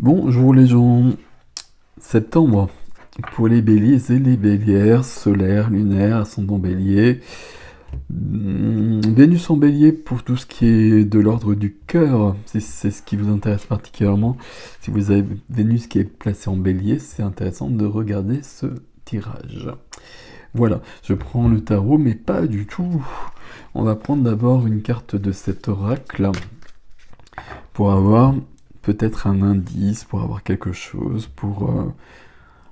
Bonjour les gens, septembre pour les béliers et les bélières, solaire, lunaire, ascendant bélier, Vénus en bélier pour tout ce qui est de l'ordre du cœur, si c'est ce qui vous intéresse particulièrement. Si vous avez Vénus qui est placée en bélier, c'est intéressant de regarder ce tirage. Voilà, je prends le tarot, mais pas du tout. On va prendre d'abord une carte de cet oracle pour avoir peut-être un indice, pour avoir quelque chose, pour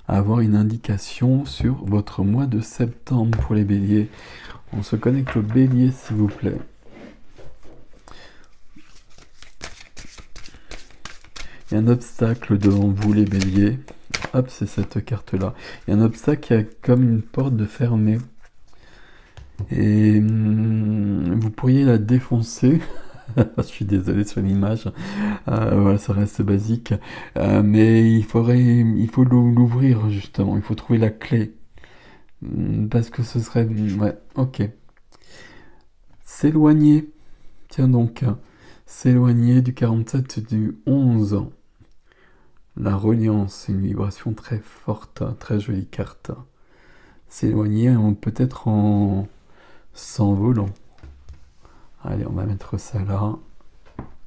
avoir une indication sur votre mois de septembre pour les béliers. On se connecte au bélier s'il vous plaît. Il y a un obstacle devant vous les béliers. Hop, c'est cette carte-là. Il y a un obstacle qui a comme une porte de fermée. Et vous pourriez la défoncer. Je suis désolé sur l'image. Voilà, ça reste basique. Mais il faut l'ouvrir justement. Il faut trouver la clé. Parce que ce serait... Ouais, ok. S'éloigner. Tiens donc. S'éloigner du 47 du 11. La reliance, une vibration très forte. Très jolie carte. S'éloigner peut-être en s'envolant. Allez, on va mettre ça là.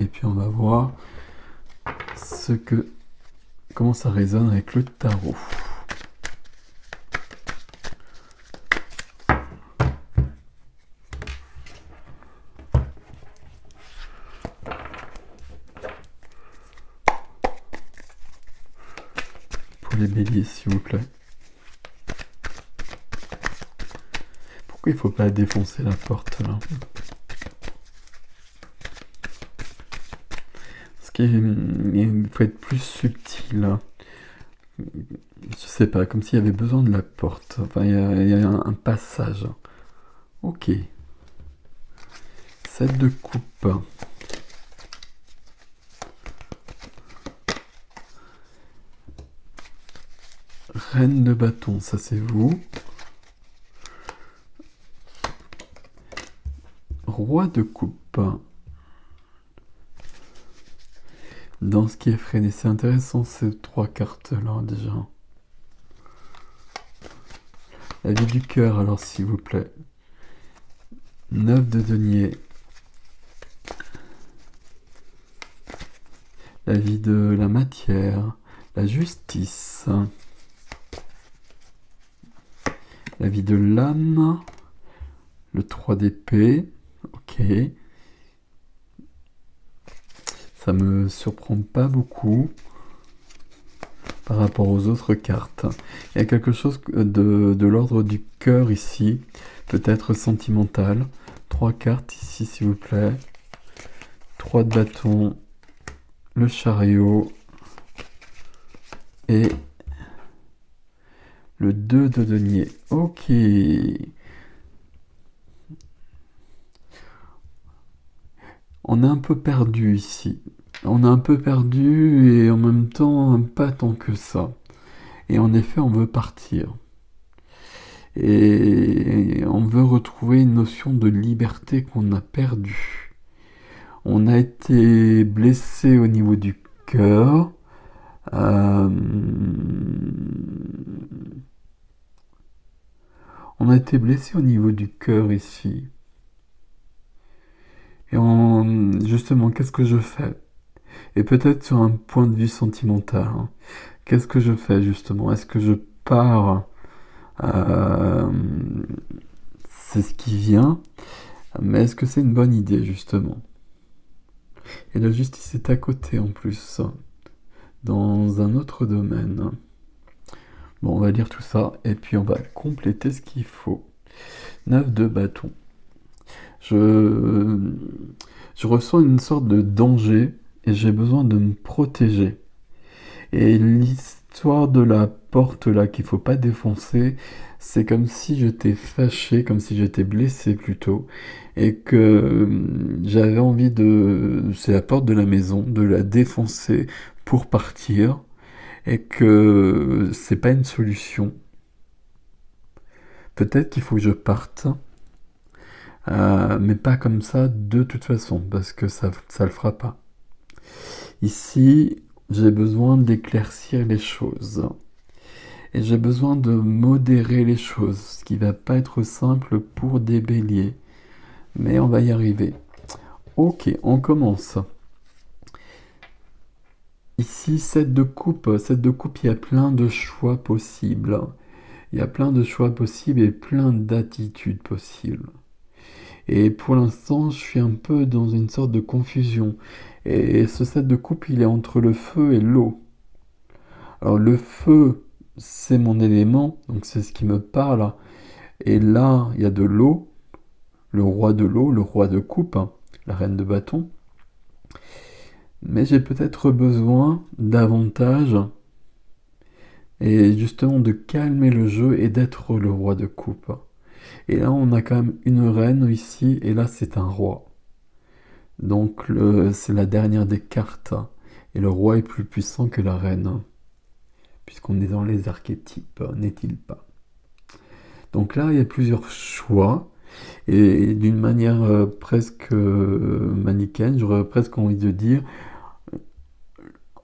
Et puis on va voir comment ça résonne avec le tarot. Pour les béliers, s'il vous plaît. Pourquoi il faut pas défoncer la porte là? Il faut être plus subtil. Je sais pas, comme s'il y avait besoin de la porte. Enfin, il y a un passage. Ok. 7 de coupe. Reine de bâton, ça c'est vous. Roi de coupe. Dans ce qui est freiné, c'est intéressant ces trois cartes-là déjà. La vie du cœur, alors s'il vous plaît. 9 de denier. La vie de la matière. La justice. La vie de l'âme. Le 3 d'épée. Ok. Ça me surprend pas beaucoup par rapport aux autres cartes. Il y a quelque chose de l'ordre du cœur ici, peut-être sentimental. 3 cartes ici s'il vous plaît. 3 de bâton, le chariot et le 2 de denier. Ok. On est un peu perdu ici. On est un peu perdu et en même temps pas tant que ça. Et en effet, on veut partir. Et on veut retrouver une notion de liberté qu'on a perdue. On a été blessé au niveau du cœur. On a été blessé au niveau du cœur ici. Et justement, qu'est-ce que je fais? Et peut-être sur un point de vue sentimental, hein. Qu'est-ce que je fais justement? Est-ce que je pars? C'est ce qui vient, mais est-ce que c'est une bonne idée justement? Et la justice est à côté en plus, dans un autre domaine. Bon, on va lire tout ça et puis on va compléter ce qu'il faut. 9 de bâton. Je ressens une sorte de danger et j'ai besoin de me protéger. Et l'histoire de la porte là qu'il faut pas défoncer, c'est comme si j'étais fâché, comme si j'étais blessé plutôt, et que j'avais envie c'est la porte de la maison, de la défoncer pour partir, et que c'est pas une solution. Peut-être qu'il faut que je parte, mais pas comme ça de toute façon, parce que ça le fera pas. Ici, j'ai besoin d'éclaircir les choses. Et j'ai besoin de modérer les choses, ce qui va pas être simple pour des béliers. Mais on va y arriver. Ok, on commence. Ici, 7 de coupe. 7 de coupe, il y a plein de choix possibles. Il y a plein de choix possibles et plein d'attitudes possibles. Et pour l'instant, je suis un peu dans une sorte de confusion. Et ce 7 de coupe, il est entre le feu et l'eau. Alors le feu, c'est mon élément, donc c'est ce qui me parle. Et là, il y a de l'eau, le roi de l'eau, le roi de coupe, hein, la reine de bâton. Mais j'ai peut-être besoin davantage, et justement de calmer le jeu et d'être le roi de coupe. Et là, on a quand même une reine ici, et là, c'est un roi. Donc, c'est la dernière des cartes. Et le roi est plus puissant que la reine, puisqu'on est dans les archétypes, n'est-il pas? Donc là, il y a plusieurs choix. Et d'une manière presque manichéenne, j'aurais presque envie de dire,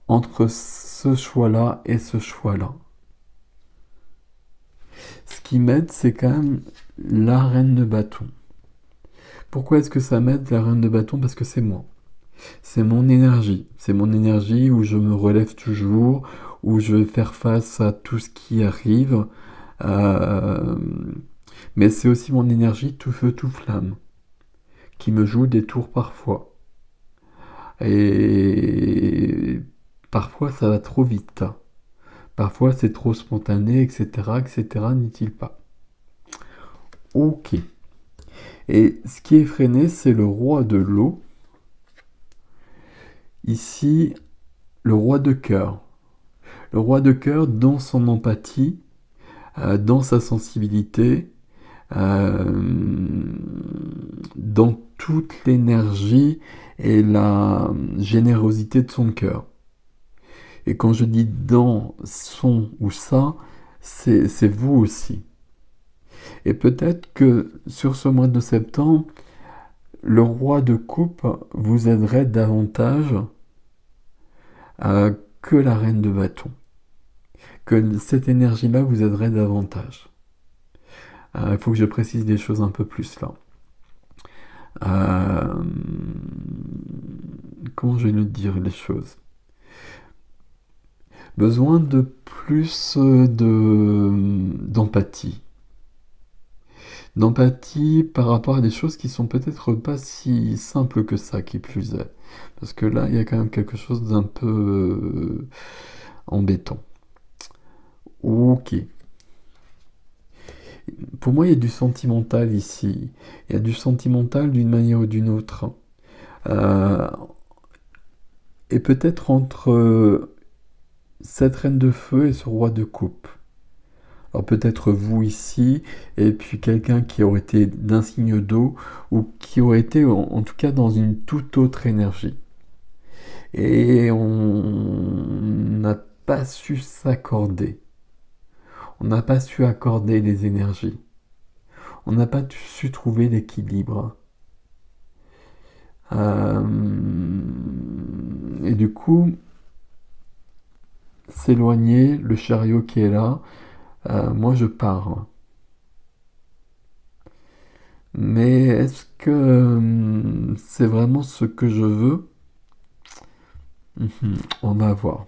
entre ce choix-là et ce choix-là. Ce qui m'aide, c'est quand même la reine de bâton. Pourquoi est-ce que ça m'aide, la reine de bâton? Parce que c'est moi. C'est mon énergie. C'est mon énergie où je me relève toujours, où je vais faire face à tout ce qui arrive. Euh, Mais c'est aussi mon énergie tout feu, tout flamme, qui me joue des tours parfois. Et parfois ça va trop vite. Parfois c'est trop spontané, etc., etc., n'est-il pas? Ok. Et ce qui est freiné, c'est le roi de l'eau. Ici, le roi de cœur. Le roi de cœur dans son empathie, dans sa sensibilité, dans toute l'énergie et la générosité de son cœur. Et quand je dis dans son ou ça, c'est vous aussi. Et peut-être que sur ce mois de septembre, le roi de coupe vous aiderait davantage que la reine de bâton. Que cette énergie-là vous aiderait davantage. Il faut que je précise des choses un peu plus là. Comment je vais le dire les choses? Besoin de plus d'empathie. D'empathie par rapport à des choses qui sont peut-être pas si simples que ça, qui plus est. Parce que là, il y a quand même quelque chose d'un peu embêtant. Ok. Pour moi, il y a du sentimental ici. Il y a du sentimental d'une manière ou d'une autre. Euh, et peut-être entre cette reine de feu et ce roi de coupe. Alors peut-être vous ici, et puis quelqu'un qui aurait été d'un signe d'eau, ou qui aurait été en tout cas dans une toute autre énergie. Et on n'a pas su s'accorder. On n'a pas su accorder les énergies. On n'a pas su trouver l'équilibre. Et du coup, s'éloigner, le chariot qui est là, moi je pars. Mais est-ce que c'est vraiment ce que je veux? On va voir.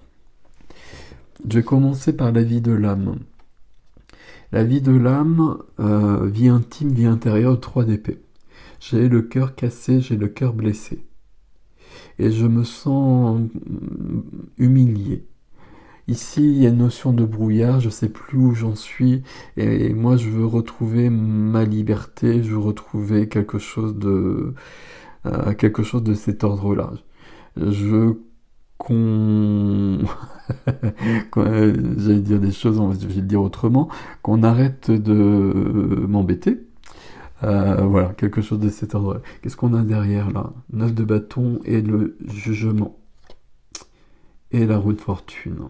Je vais commencer par la vie de l'âme. La vie de l'âme, vie intime, vie intérieure, 3 d'épée. J'ai le cœur cassé, j'ai le cœur blessé. Et je me sens humilié. Ici, il y a une notion de brouillard, je ne sais plus où j'en suis, et moi je veux retrouver ma liberté, je veux retrouver quelque chose de cet ordre-là. Je veux qu'on... J'allais dire des choses, je vais le dire autrement, qu'on arrête de m'embêter. Voilà, quelque chose de cet ordre. Qu'est-ce qu'on a derrière là? 9 de bâton et le jugement. Et la roue de fortune.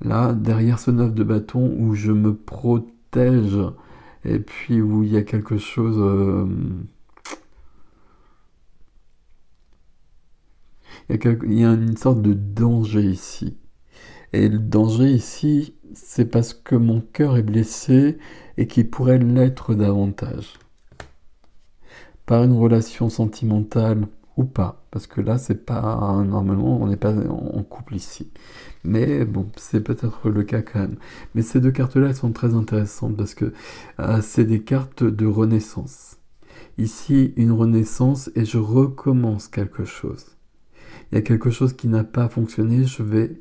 Là, derrière ce 9 de bâton où je me protège et puis où il y a quelque chose... Il y a une sorte de danger ici. Et le danger ici, c'est parce que mon cœur est blessé et qu'il pourrait l'être davantage. Par une relation sentimentale ou pas. Parce que là, c'est pas... Normalement, on n'est pas en couple ici. Mais bon, c'est peut-être le cas quand même. Mais ces deux cartes-là, elles sont très intéressantes parce que c'est des cartes de renaissance. Ici, une renaissance et je recommence quelque chose. Il y a quelque chose qui n'a pas fonctionné, je vais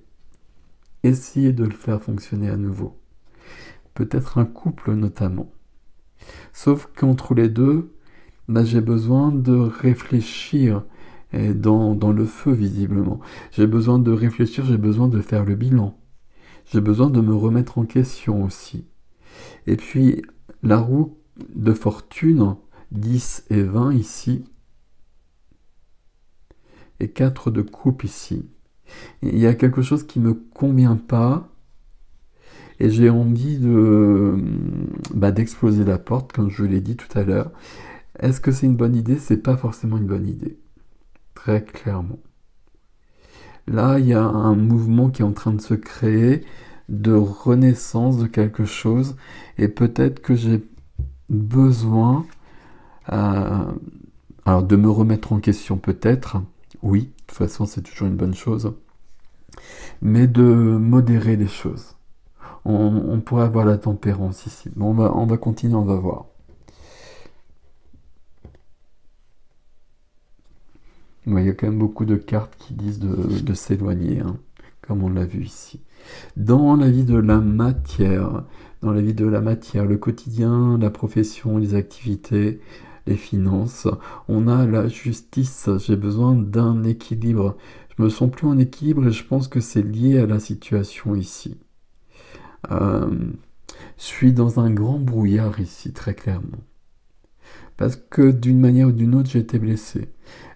essayer de le faire fonctionner à nouveau. Peut-être un couple notamment. Sauf qu'entre les deux, j'ai besoin de réfléchir dans le feu visiblement. J'ai besoin de réfléchir, j'ai besoin de faire le bilan. J'ai besoin de me remettre en question aussi. Et puis, la roue de fortune, 10 et 20 ici, et 4 de coupe ici. Il y a quelque chose qui ne me convient pas, et j'ai envie d'exploser la porte, comme je l'ai dit tout à l'heure. Est-ce que c'est une bonne idée? C'est pas forcément une bonne idée. Très clairement. Là, il y a un mouvement qui est en train de se créer, de renaissance de quelque chose, et peut-être que j'ai besoin alors de me remettre en question peut-être, oui, de toute façon c'est toujours une bonne chose, mais de modérer les choses. On pourrait avoir la tempérance ici. Bon, on va continuer, on va voir. Il y a quand même beaucoup de cartes qui disent de s'éloigner, hein, comme on l'a vu ici. Dans la vie de la matière, le quotidien, la profession, les activités, les finances, on a la justice. J'ai besoin d'un équilibre. Je me sens plus en équilibre et je pense que c'est lié à la situation ici. Je suis dans un grand brouillard ici, très clairement. Parce que d'une manière ou d'une autre, j'ai été blessé.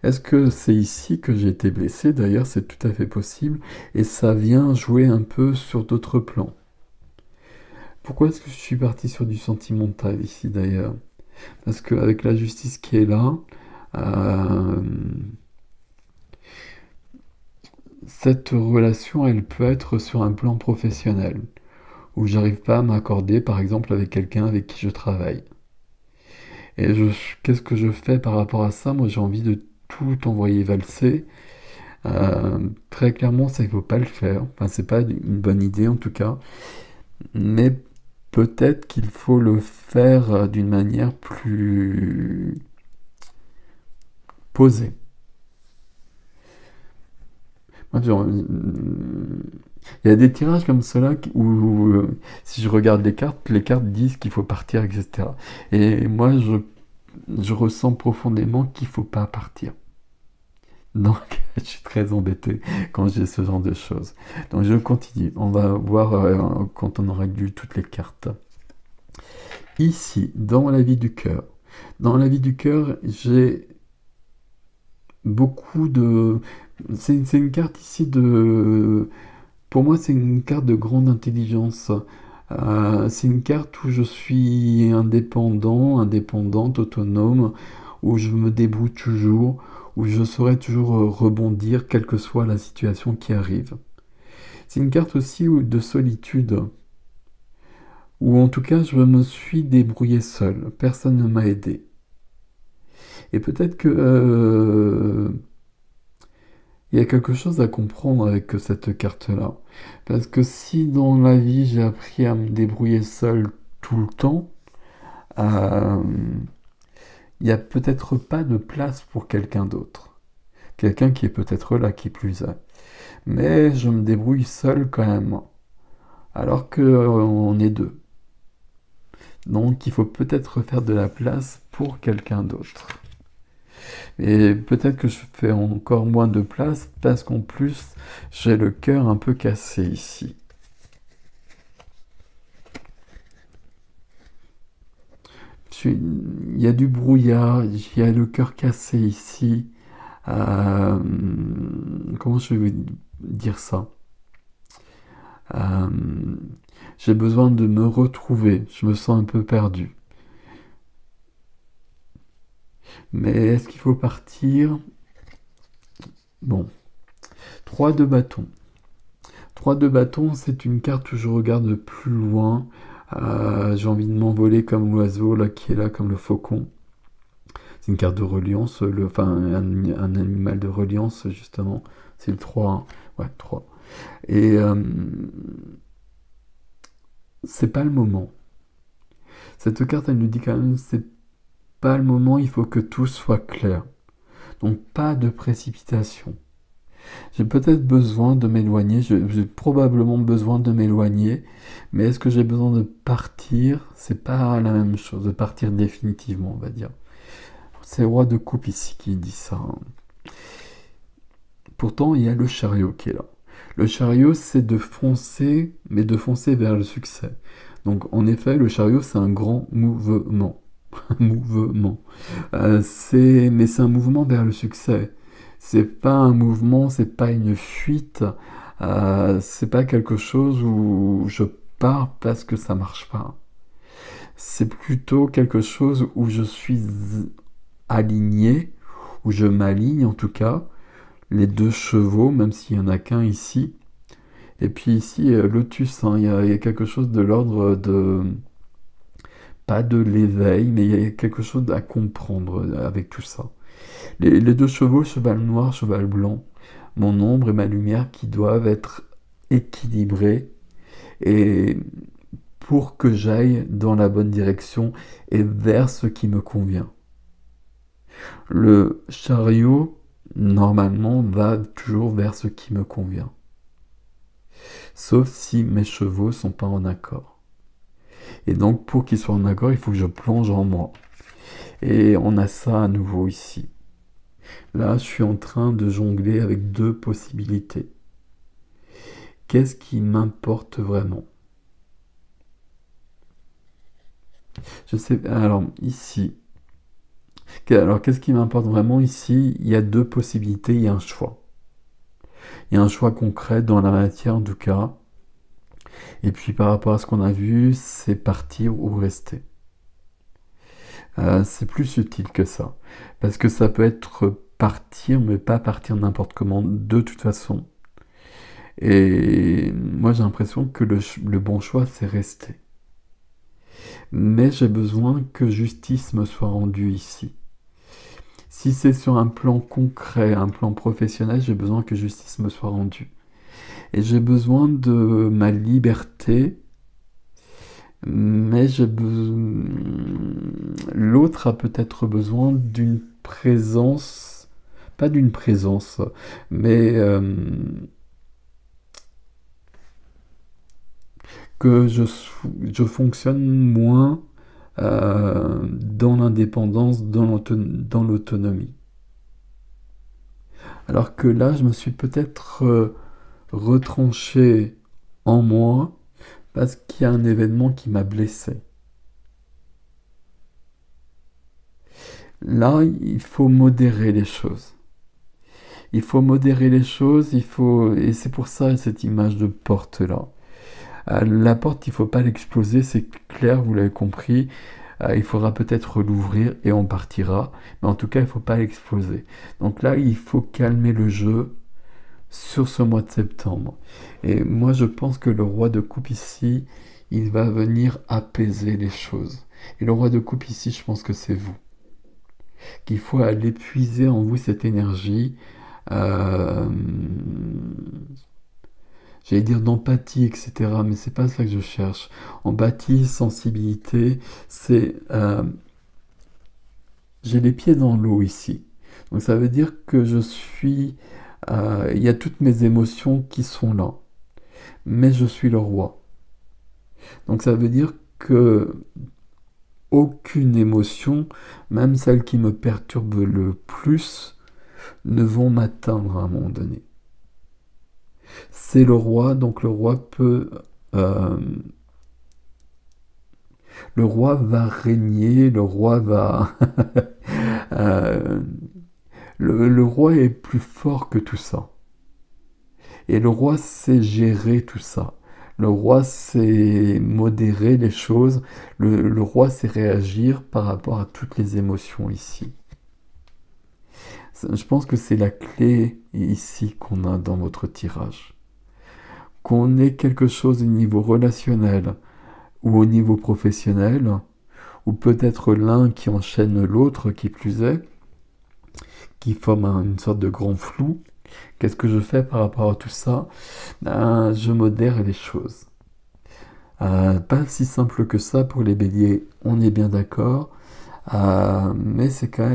Est-ce que c'est ici que j'ai été blessé? D'ailleurs, c'est tout à fait possible. Et ça vient jouer un peu sur d'autres plans. Pourquoi est-ce que je suis parti sur du sentimental ici, d'ailleurs? Parce qu'avec la justice qui est là, cette relation, elle peut être sur un plan professionnel, où j'arrive pas à m'accorder, par exemple, avec quelqu'un avec qui je travaille. Et qu'est-ce que je fais par rapport à ça? Moi, j'ai envie de tout envoyer valser. Très clairement, ça ne faut pas le faire. Enfin, c'est pas une bonne idée en tout cas. Mais peut-être qu'il faut le faire d'une manière plus posée. Moi, il y a des tirages comme cela où, si je regarde les cartes disent qu'il faut partir, etc. Et moi, je ressens profondément qu'il ne faut pas partir. Donc, je suis très embêté quand j'ai ce genre de choses. Donc, je continue. On va voir quand on aura lu toutes les cartes. Ici, dans la vie du cœur. Dans la vie du cœur, j'ai beaucoup de... C'est une carte ici de... Pour moi, c'est une carte de grande intelligence. C'est une carte où je suis indépendante, autonome, où je me débrouille toujours, où je saurai toujours rebondir, quelle que soit la situation qui arrive. C'est une carte aussi de solitude, où en tout cas je me suis débrouillé seul, personne ne m'a aidé. Et peut-être que il y a quelque chose à comprendre avec cette carte-là. Parce que si dans la vie j'ai appris à me débrouiller seul tout le temps, il n'y a peut-être pas de place pour quelqu'un d'autre. Quelqu'un qui est peut-être là, qui plus est. Mais je me débrouille seul quand même. Alors qu'on est deux. Donc il faut peut-être faire de la place pour quelqu'un d'autre. Et peut-être que je fais encore moins de place parce qu'en plus, j'ai le cœur un peu cassé ici. Il y a du brouillard, il y a le cœur cassé ici. Comment je vais dire ça? J'ai besoin de me retrouver, je me sens un peu perdu. Mais est-ce qu'il faut partir? Bon, 3 de bâton. 3 de bâton, c'est une carte où je regarde plus loin. J'ai envie de m'envoler comme l'oiseau là qui est là, comme le faucon. C'est une carte de reliance, enfin un animal de reliance justement. C'est le 3, hein. Ouais, 3. Et c'est pas le moment. Cette carte, elle nous dit quand même, c'est pas le moment, il faut que tout soit clair. Donc pas de précipitation. J'ai peut-être besoin de m'éloigner, j'ai probablement besoin de m'éloigner, mais est-ce que j'ai besoin de partir? C'est pas la même chose, de partir définitivement, on va dire. C'est le roi de coupe ici qui dit ça, hein. Pourtant, il y a le chariot qui est là. Le chariot, c'est de foncer, mais de foncer vers le succès. Donc, en effet, le chariot, c'est un grand mouvement. Mouvement. Mais c'est un mouvement vers le succès. C'est pas un mouvement, c'est pas une fuite. C'est pas quelque chose où je pars parce que ça marche pas. C'est plutôt quelque chose où je suis aligné, où je m'aligne en tout cas. Les 2 chevaux, même s'il y en a qu'un ici. Et puis ici, Lotus, hein, il y a quelque chose de l'ordre de... Pas de l'éveil, mais il y a quelque chose à comprendre avec tout ça. Les 2 chevaux, cheval noir, cheval blanc, mon ombre et ma lumière qui doivent être équilibrés et pour que j'aille dans la bonne direction et vers ce qui me convient. Le chariot, normalement, va toujours vers ce qui me convient. Sauf si mes chevaux sont pas en accord. Et donc, pour qu'ils soient en accord, il faut que je plonge en moi. Et on a ça à nouveau ici. Là, je suis en train de jongler avec 2 possibilités. Qu'est-ce qui m'importe vraiment? Je sais, alors ici, alors qu'est-ce qui m'importe vraiment ici? Il y a 2 possibilités, il y a un choix. Il y a un choix concret dans la matière en tout cas. Et puis par rapport à ce qu'on a vu, c'est partir ou rester. C'est plus subtil que ça. Parce que ça peut être partir, mais pas partir n'importe comment, de toute façon. Et moi j'ai l'impression que le bon choix, c'est rester. Mais j'ai besoin que justice me soit rendue ici. Si c'est sur un plan concret, un plan professionnel, j'ai besoin que justice me soit rendue. Et j'ai besoin de ma liberté, mais l'autre a peut-être besoin d'une présence, pas d'une présence, mais que je fonctionne moins dans l'indépendance, dans l'autonomie. Alors que là, je me suis peut-être retranché en moi parce qu'il y a un événement qui m'a blessé. Là, il faut modérer les choses. Il faut modérer les choses, et c'est pour ça cette image de porte-là. La porte, il ne faut pas l'exploser, c'est clair, vous l'avez compris. Il faudra peut-être l'ouvrir et on partira. Mais en tout cas, il ne faut pas l'exploser. Donc là, il faut calmer le jeu sur ce mois de septembre. Et moi, je pense que le roi de coupe ici, il va venir apaiser les choses. Et le roi de coupe ici, je pense que c'est vous. Qu'il faut aller puiser en vous cette énergie. J'allais dire d'empathie, etc. Mais c'est pas ça que je cherche. Empathie, sensibilité, c'est... j'ai les pieds dans l'eau ici. Donc ça veut dire que je suis... il y a toutes mes émotions qui sont là. Mais je suis le roi. Donc ça veut dire que aucune émotion, même celles qui me perturbent le plus, ne vont m'atteindre à un moment donné. C'est le roi, donc le roi peut... le roi va régner, le roi va... le roi est plus fort que tout ça. Et le roi sait gérer tout ça. Le roi sait modérer les choses. Le roi sait réagir par rapport à toutes les émotions ici. Je pense que c'est la clé ici qu'on a dans votre tirage. Qu'on ait quelque chose au niveau relationnel ou au niveau professionnel, ou peut-être l'un qui enchaîne l'autre, qui plus est, qui forme une sorte de grand flou. Qu'est-ce que je fais par rapport à tout ça? Je modère les choses. Pas si simple que ça pour les béliers, on est bien d'accord, mais c'est quand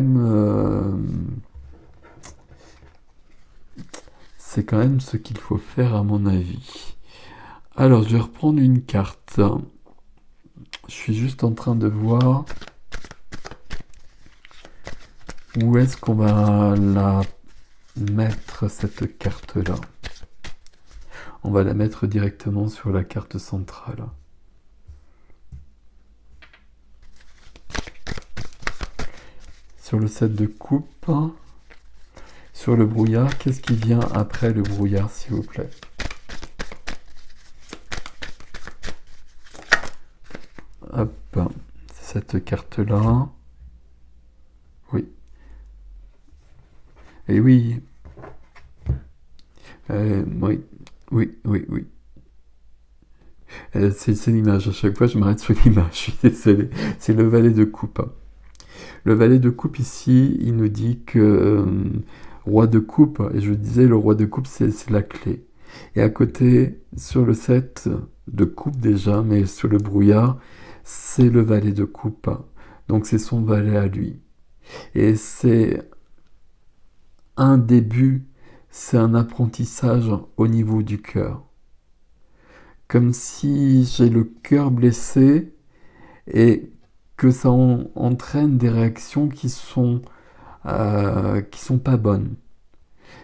même ce qu'il faut faire à mon avis. Alors, je vais reprendre une carte. Je suis juste en train de voir où est-ce qu'on va la mettre, cette carte-là. On va la mettre directement sur la carte centrale. Sur le 7 de coupe, sur le brouillard, qu'est-ce qui vient après le brouillard, s'il vous plaît? Hop, cette carte-là. Oui. Et oui. Oui, oui, oui, oui. C'est l'image, à chaque fois je m'arrête sur l'image, je suis désolé. C'est le valet de coupe. Le valet de coupe ici, il nous dit que roi de coupe, et je disais le roi de coupe c'est la clé. Et à côté, sur le 7 de coupe déjà, mais sur le brouillard, c'est le valet de coupe. Donc c'est son valet à lui. Et c'est un début, c'est un apprentissage au niveau du cœur. Comme si j'ai le cœur blessé et que ça entraîne des réactions qui sont pas bonnes.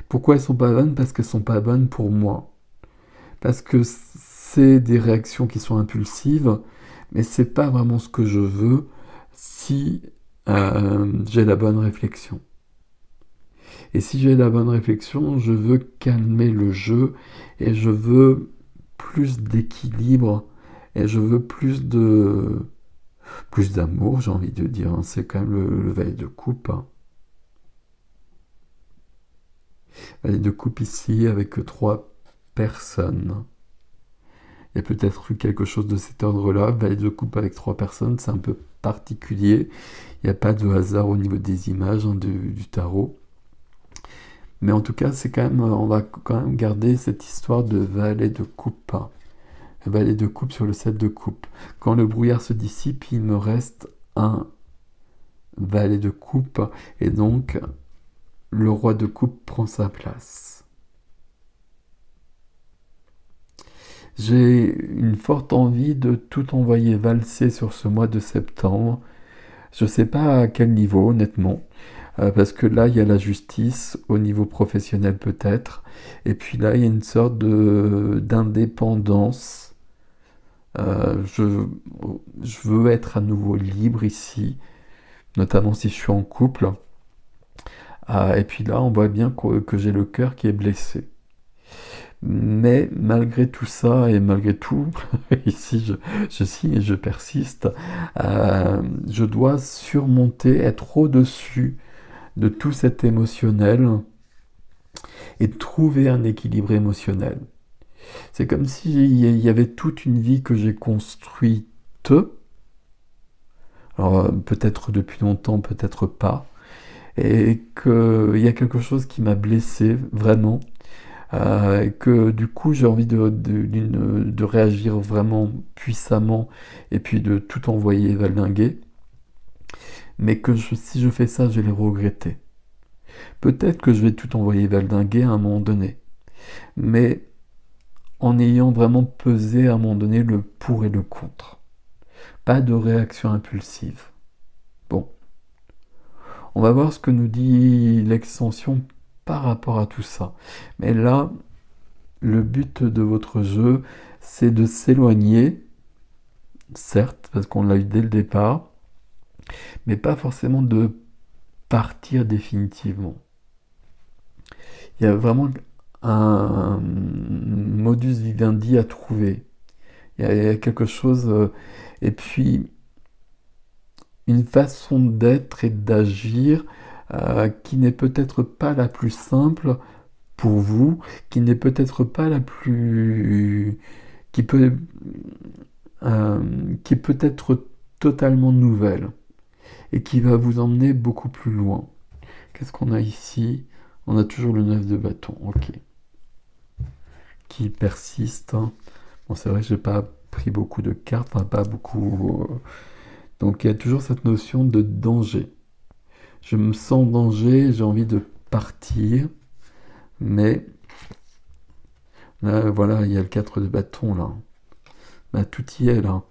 Pourquoi elles sont pas bonnes? Parce qu'elles sont pas bonnes pour moi. Parce que c'est des réactions qui sont impulsives, mais c'est pas vraiment ce que je veux si j'ai la bonne réflexion. Et si j'ai la bonne réflexion, je veux calmer le jeu et je veux plus d'équilibre et je veux plus d'amour, j'ai envie de dire. C'est quand même le valet de coupe. Valet de coupe ici avec 3 personnes. Il y a peut-être eu quelque chose de cet ordre-là. Valet de coupe avec 3 personnes, c'est un peu particulier. Il n'y a pas de hasard au niveau des images du tarot. Mais en tout cas, on va quand même garder cette histoire de valet de coupe. Le valet de coupe sur le 7 de coupe. Quand le brouillard se dissipe, il me reste un valet de coupe. Et donc, le roi de coupe prend sa place. J'ai une forte envie de tout envoyer valser sur ce mois de septembre. Je ne sais pas à quel niveau, honnêtement. Parce que là, il y a la justice, au niveau professionnel peut-être. Et puis là, il y a une sorte d'indépendance. Je veux être à nouveau libre ici, notamment si je suis en couple. Et puis là, on voit bien que j'ai le cœur qui est blessé. Mais malgré tout ça, et malgré tout, ici je signe et je persiste, je dois surmonter, être au-dessus de tout cet émotionnel et trouver un équilibre émotionnel. C'est comme s'il y avait toute une vie que j'ai construite, alors peut-être depuis longtemps, peut-être pas, et qu'il y a quelque chose qui m'a blessé vraiment, et que du coup j'ai envie de réagir vraiment puissamment et puis de tout envoyer valdinguer, mais que si je fais ça, je vais les regretter. Peut-être que je vais tout envoyer valdinguer à un moment donné, mais en ayant vraiment pesé à un moment donné le pour et le contre. Pas de réaction impulsive. Bon. On va voir ce que nous dit l'extension par rapport à tout ça. Mais là, le but de votre jeu, c'est de s'éloigner, certes, parce qu'on l'a eu dès le départ, mais pas forcément de partir définitivement. Il y a vraiment un modus vivendi à trouver. Il y a quelque chose, et puis une façon d'être et d'agir qui n'est peut-être pas la plus simple pour vous, qui n'est peut-être pas la plus... qui peut, qui peut être totalement nouvelle et qui va vous emmener beaucoup plus loin. Qu'est-ce qu'on a ici? On a toujours le 9 de bâton, ok. Qui persiste. Bon, c'est vrai que j'ai pas pris beaucoup de cartes, enfin, pas beaucoup. Donc il y a toujours cette notion de danger. Je me sens en danger, j'ai envie de partir, mais là, voilà, il y a le 4 de bâton là. Bah, tout y est là.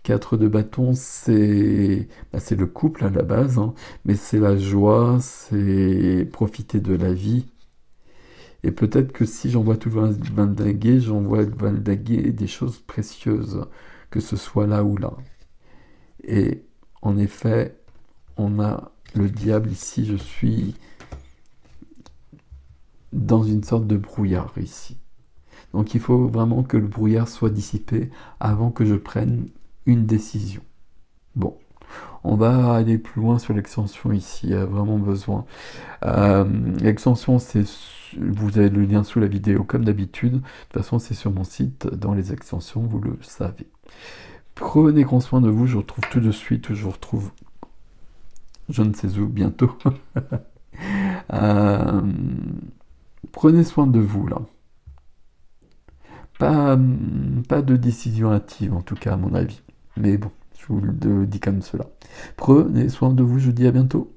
4 de bâton, c'est c'est le couple à la base, hein, mais c'est la joie, c'est profiter de la vie. Et peut-être que si j'envoie tout valdinguer, j'envoie valdinguer des choses précieuses, que ce soit là ou là. Et en effet, on a le diable ici, je suis dans une sorte de brouillard ici. Donc il faut vraiment que le brouillard soit dissipé avant que je prenne une décision. Bon, on va aller plus loin sur l'extension ici, il y a vraiment besoin. L'extension, vous avez le lien sous la vidéo comme d'habitude. De toute façon, c'est sur mon site, dans les extensions, vous le savez. Prenez grand soin de vous, je vous retrouve tout de suite, je vous retrouve je ne sais où bientôt. Prenez soin de vous là. Pas de décision hâtive en tout cas à mon avis. Mais bon, je vous le dis comme cela. Prenez soin de vous, je vous dis à bientôt.